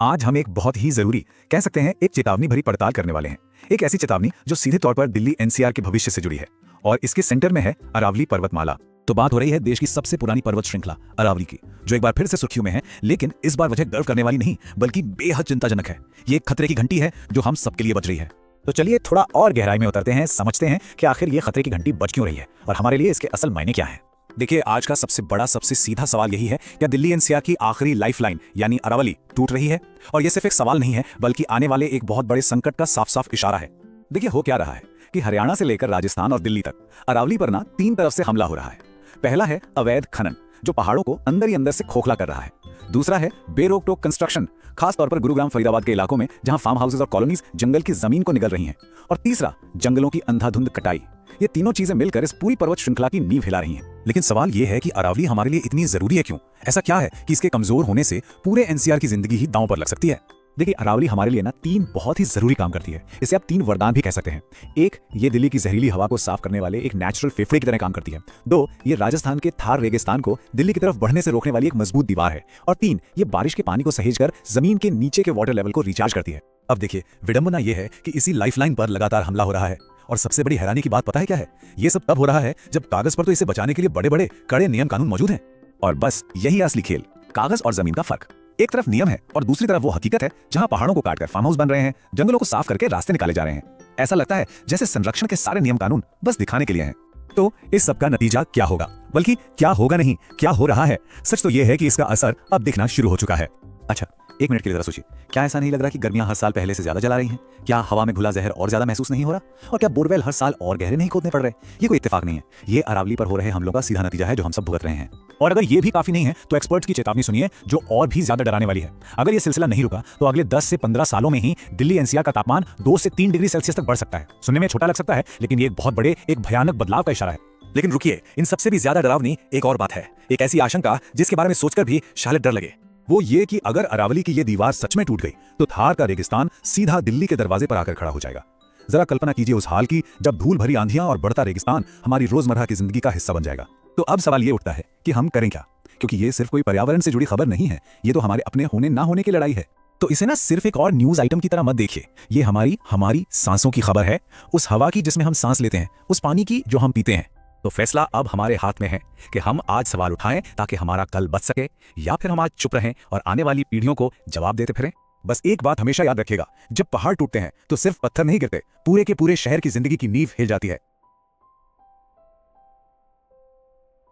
आज हम एक बहुत ही जरूरी, कह सकते हैं एक चेतावनी भरी पड़ताल करने वाले हैं। एक ऐसी चेतावनी जो सीधे तौर पर दिल्ली एनसीआर के भविष्य से जुड़ी है और इसके सेंटर में है अरावली पर्वतमाला। तो बात हो रही है देश की सबसे पुरानी पर्वत श्रृंखला अरावली की, जो एक बार फिर से सुर्खियों में है। लेकिन इस बार वजह गर्व करने वाली नहीं बल्कि बेहद चिंताजनक है। ये एक खतरे की घंटी है जो हम सबके लिए बज रही है। तो चलिए थोड़ा और गहराई में उतरते हैं, समझते हैं कि आखिर ये खतरे की घंटी बज क्यों रही है और हमारे लिए इसके असल मायने क्या है। देखिए, आज का सबसे बड़ा, सबसे सीधा सवाल यही है, क्या दिल्ली एनसीआर की आखिरी लाइफलाइन यानी अरावली टूट रही है? और ये सिर्फ एक सवाल नहीं है बल्कि आने वाले एक बहुत बड़े संकट का साफ साफ इशारा है। देखिए, हो क्या रहा है कि हरियाणा से लेकर राजस्थान और दिल्ली तक अरावली पर ना 3 तरफ से हमला हो रहा है। पहला है अवैध खनन, जो पहाड़ों को अंदर ही अंदर से खोखला कर रहा है। दूसरा है बेरोक टोक कंस्ट्रक्शन, खास तौर पर गुरुग्राम फरीदाबाद के इलाकों में जहां फार्म हाउसेज और कॉलोनीज जंगल की जमीन को निगल रही हैं। और तीसरा जंगलों की अंधाधुंध कटाई। ये तीनों चीजें मिलकर इस पूरी पर्वत श्रृंखला की नींव हिला रही हैं। लेकिन सवाल ये है कि अरावली हमारे लिए इतनी जरूरी है क्यों? ऐसा क्या है कि इसके कमजोर होने से पूरे एनसीआर की जिंदगी ही दांव पर लग सकती है? देखिए, अरावली हमारे लिए ना 3 बहुत ही जरूरी काम करती है। इसे आप 3 वरदान भी कह सकते हैं। 1, ये दिल्ली की जहरीली हवा को साफ करने वाले एक नेचुरल फेफड़े की तरह काम करती है। 2, ये राजस्थान के थार रेगिस्तान को दिल्ली की तरफ बढ़ने से रोकने वाली एक मजबूत दीवार है। और 3, ये बारिश के पानी को सहेजकर जमीन के नीचे के वाटर लेवल को रिचार्ज करती है। अब देखिए, विडंबना यह है कि इसी लाइफलाइन पर लगातार हमला हो रहा है। और सबसे बड़ी हैरानी की बात पता है क्या है? ये सब तब हो रहा है जब कागज पर तो इसे बचाने के लिए बड़े बड़े कड़े नियम कानून मौजूद हैं। और बस यही असली खेल, कागज और जमीन का फर्क। एक तरफ नियम है और दूसरी तरफ वो हकीकत है जहां पहाड़ों को काटकर फार्म हाउस बन रहे हैं, जंगलों को साफ करके रास्ते निकाले जा रहे हैं। ऐसा लगता है जैसे संरक्षण के सारे नियम कानून बस दिखाने के लिए हैं। तो इस सब का नतीजा क्या होगा? बल्कि क्या होगा नहीं, क्या हो रहा है? सच तो यह है कि इसका असर अब दिखना शुरू हो चुका है। अच्छा, 1 मिनट के लिए जरा सोचिए, क्या ऐसा नहीं लग रहा कि गर्मियां हर साल पहले से ज्यादा जला रही हैं? क्या हवा में घुला जहर और ज्यादा महसूस नहीं हो रहा? और क्या बोरवेल हर साल और गहरे नहीं खोदने पड़ रहे? ये कोई इत्तेफाक नहीं है, ये अरावली पर हो रहे हमलों का सीधा नतीजा है जो हम सब भुगत रहे हैं। और अगर ये भी काफी नहीं है तो एक्सपर्ट्स की चेतावनी सुनिए, जो और भी ज्यादा डराने वाली है। अगर ये सिलसिला नहीं रुका तो अगले 10 से 15 सालों में ही दिल्ली एनसीआर का तापमान 2 से 3 डिग्री सेल्सियस तक बढ़ सकता है। सुनने में छोटा लग सकता है, लेकिन ये एक बहुत बड़े, एक भयानक बदलाव का इशारा है। लेकिन रुकिए, इन सबसे भी ज्यादा डरावनी एक और बात है, एक ऐसी आशंका जिसके बारे में सोचकर भी शायद डर लगे। वो ये कि अगर अरावली की ये दीवार सच में टूट गई तो थार का रेगिस्तान सीधा दिल्ली के दरवाजे पर आकर खड़ा हो जाएगा। जरा कल्पना कीजिए उस हाल की जब धूल भरी आंधियां और बढ़ता रेगिस्तान हमारी रोजमर्रा की जिंदगी का हिस्सा बन जाएगा। तो अब सवाल ये उठता है कि हम करें क्या? क्योंकि ये सिर्फ कोई पर्यावरण से जुड़ी खबर नहीं है, ये तो हमारे अपने होने ना होने की लड़ाई है। तो इसे ना सिर्फ एक और न्यूज आइटम की तरह मत देखिए, ये हमारी सांसों की खबर है। उस हवा की जिसमें हम सांस लेते हैं, उस पानी की जो हम पीते हैं। तो फैसला अब हमारे हाथ में है कि हम आज सवाल उठाएं ताकि हमारा कल बच सके, या फिर हम आज चुप रहें और आने वाली पीढ़ियों को जवाब देते फिरें। बस एक बात हमेशा याद रखिएगा, जब पहाड़ टूटते हैं तो सिर्फ पत्थर नहीं गिरते, पूरे के पूरे शहर की जिंदगी की नींव हिल जाती है।